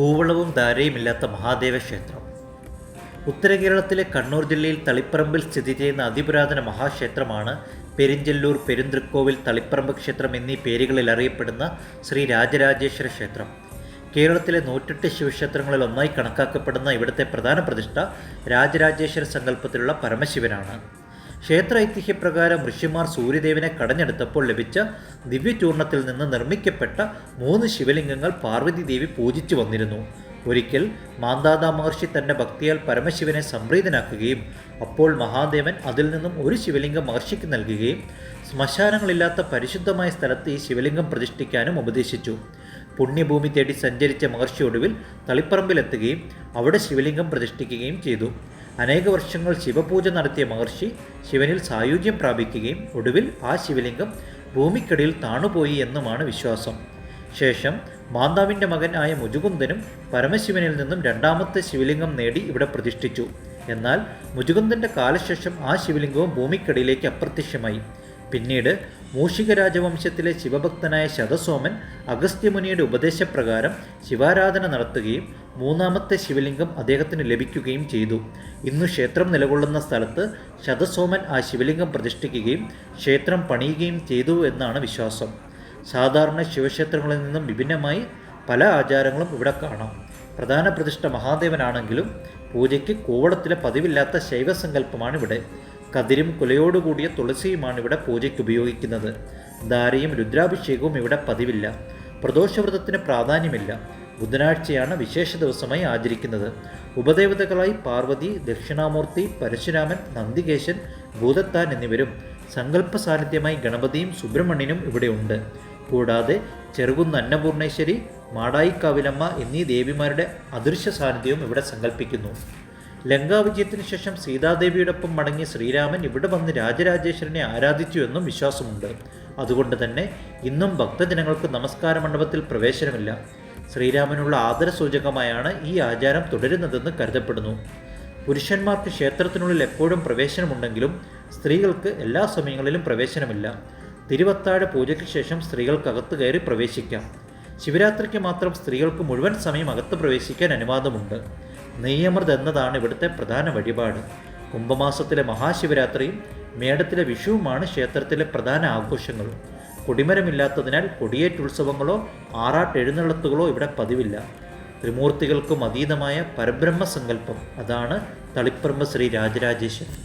കൂവളവും ധാരയുമില്ലാത്ത മഹാദേവ ക്ഷേത്രം. ഉത്തര കേരളത്തിലെ കണ്ണൂർ ജില്ലയിൽ തളിപ്പറമ്പിൽ സ്ഥിതി ചെയ്യുന്ന അതിപുരാതന മഹാക്ഷേത്രമാണ് പെരിഞ്ചല്ലൂർ, പെരുന്തൃക്കോവിൽ, തളിപ്പറമ്പ് ക്ഷേത്രം എന്നീ പേരുകളിൽ അറിയപ്പെടുന്ന ശ്രീ രാജരാജേശ്വര ക്ഷേത്രം. കേരളത്തിലെ 108 ശിവക്ഷേത്രങ്ങളിൽ ഒന്നായി കണക്കാക്കപ്പെടുന്ന ഇവിടുത്തെ പ്രധാന പ്രതിഷ്ഠ രാജരാജേശ്വര സങ്കല്പത്തിലുള്ള പരമശിവനാണ്. ക്ഷേത്ര ഐതിഹ്യപ്രകാരം ഋഷിമാർ സൂര്യദേവനെ കടഞ്ഞെടുത്തപ്പോൾ ലഭിച്ച ദിവ്യചൂർണത്തിൽ നിന്ന് നിർമ്മിക്കപ്പെട്ട 3 ശിവലിംഗങ്ങൾ പാർവതി ദേവി പൂജിച്ചു വന്നിരുന്നു. ഒരിക്കൽ മാന്ധാത മഹർഷി തൻ്റെ ഭക്തിയാൽ പരമശിവനെ സംപ്രീതനാക്കുകയും അപ്പോൾ മഹാദേവൻ അതിൽ നിന്നും ഒരു ശിവലിംഗം മഹർഷിക്ക് നൽകുകയും ശ്മശാനങ്ങളില്ലാത്ത പരിശുദ്ധമായ സ്ഥലത്ത് ഈ ശിവലിംഗം പ്രതിഷ്ഠിക്കാനും ഉപദേശിച്ചു. പുണ്യഭൂമി തേടി സഞ്ചരിച്ച മഹർഷി ഒടുവിൽ തളിപ്പറമ്പിലെത്തുകയും അവിടെ ശിവലിംഗം പ്രതിഷ്ഠിക്കുകയും ചെയ്തു. അനേക വർഷങ്ങൾ ശിവപൂജ നടത്തിയ മഹർഷി ശിവനിൽ സായുജ്യം പ്രാപിക്കുകയും ഒടുവിൽ ആ ശിവലിംഗം ഭൂമിക്കടിയിൽ താണുപോയി എന്നുമാണ് വിശ്വാസം. ശേഷം മാന്ധാവിൻ്റെ മകൻ ആയ മുചുകുന്ദനും പരമശിവനിൽ നിന്നും രണ്ടാമത്തെ ശിവലിംഗം നേടി ഇവിടെ പ്രതിഷ്ഠിച്ചു. എന്നാൽ മുചുകുന്ദൻ്റെ കാലശേഷം ആ ശിവലിംഗവും ഭൂമിക്കടിയിലേക്ക് അപ്രത്യക്ഷമായി. പിന്നീട് മൂഷിക രാജവംശത്തിലെ ശിവഭക്തനായ ശതസോമൻ അഗസ്ത്യമുനിയുടെ ഉപദേശപ്രകാരം ശിവാരാധന നടത്തുകയും 3ാമത്തെ ശിവലിംഗം അദ്ദേഹത്തിന് ലഭിക്കുകയും ചെയ്തു. ഇന്നു ക്ഷേത്രം നിലകൊള്ളുന്ന സ്ഥലത്ത് ശതസോമൻ ആ ശിവലിംഗം പ്രതിഷ്ഠിക്കുകയും ക്ഷേത്രം പണിയുകയും ചെയ്തു എന്നാണ് വിശ്വാസം. സാധാരണ ശിവക്ഷേത്രങ്ങളിൽ നിന്നും വിഭിന്നമായി പല ആചാരങ്ങളും ഇവിടെ കാണാം. പ്രധാന പ്രതിഷ്ഠ മഹാദേവനാണെങ്കിലും പൂജയ്ക്ക് കൂവളത്തിലെ പതിവില്ലാത്ത ശൈവസങ്കല്പമാണ് ഇവിടെ. കതിരും കുലയോടുകൂടിയ തുളസിയുമാണ് ഇവിടെ പൂജയ്ക്ക് ഉപയോഗിക്കുന്നത്. ധാരയും രുദ്രാഭിഷേകവും ഇവിടെ പതിവില്ല. പ്രദോഷവ്രതത്തിന് പ്രാധാന്യമില്ല. ബുധനാഴ്ചയാണ് വിശേഷ ദിവസമായി ആചരിക്കുന്നത്. ഉപദേവതകളായി പാർവതി, ദക്ഷിണാമൂർത്തി, പരശുരാമൻ, നന്ദികേശൻ, ഭൂതത്താൻ എന്നിവരും സങ്കല്പ സാന്നിധ്യമായി ഗണപതിയും സുബ്രഹ്മണ്യനും ഇവിടെ ഉണ്ട്. കൂടാതെ ചെറുകുന്ന് അന്നപൂർണേശ്വരി, മാടായിക്കാവിലമ്മ എന്നീ ദേവിമാരുടെ അദൃശ്യ സാന്നിധ്യവും ഇവിടെ സങ്കല്പിക്കുന്നു. ലങ്കാവിജയത്തിന് ശേഷം സീതാദേവിയോടൊപ്പം മടങ്ങിയ ശ്രീരാമൻ ഇവിടെ വന്ന് രാജരാജേശ്വരനെ ആരാധിച്ചു എന്നും വിശ്വാസമുണ്ട്. അതുകൊണ്ട് തന്നെ ഇന്നും ഭക്തജനങ്ങൾക്ക് നമസ്കാര മണ്ഡപത്തിൽ പ്രവേശനമില്ല. ശ്രീരാമനുള്ള ആദരസൂചകമായാണ് ഈ ആചാരം തുടരുന്നതെന്ന് കരുതപ്പെടുന്നു. പുരുഷന്മാർക്ക് ക്ഷേത്രത്തിനുള്ളിൽ എപ്പോഴും പ്രവേശനമുണ്ടെങ്കിലും സ്ത്രീകൾക്ക് എല്ലാ സമയങ്ങളിലും പ്രവേശനമില്ല. തിരുവത്താഴ പൂജയ്ക്ക് ശേഷം സ്ത്രീകൾക്ക് അകത്ത് കയറി പ്രവേശിക്കാം. ശിവരാത്രിക്ക് മാത്രം സ്ത്രീകൾക്ക് മുഴുവൻ സമയം അകത്ത് പ്രവേശിക്കാൻ അനുവാദമുണ്ട്. നെയ്യമൃത് എന്നതാണ് ഇവിടുത്തെ പ്രധാന വഴിപാട്. കുംഭമാസത്തിലെ മഹാശിവരാത്രിയും മേടത്തിലെ വിഷുവുമാണ് ക്ഷേത്രത്തിലെ പ്രധാന ആഘോഷങ്ങളും. കൊടിമരമില്ലാത്തതിനാൽ കൊടിയേറ്റുത്സവങ്ങളോ ആറാട്ടെഴുന്നള്ളത്തുകളോ ഇവിടെ പതിവില്ല. ത്രിമൂർത്തികൾക്കും അതീതമായ പരബ്രഹ്മസങ്കല്പം, അതാണ് തളിപ്പറമ്പ് ശ്രീ രാജരാജേശ്വരൻ.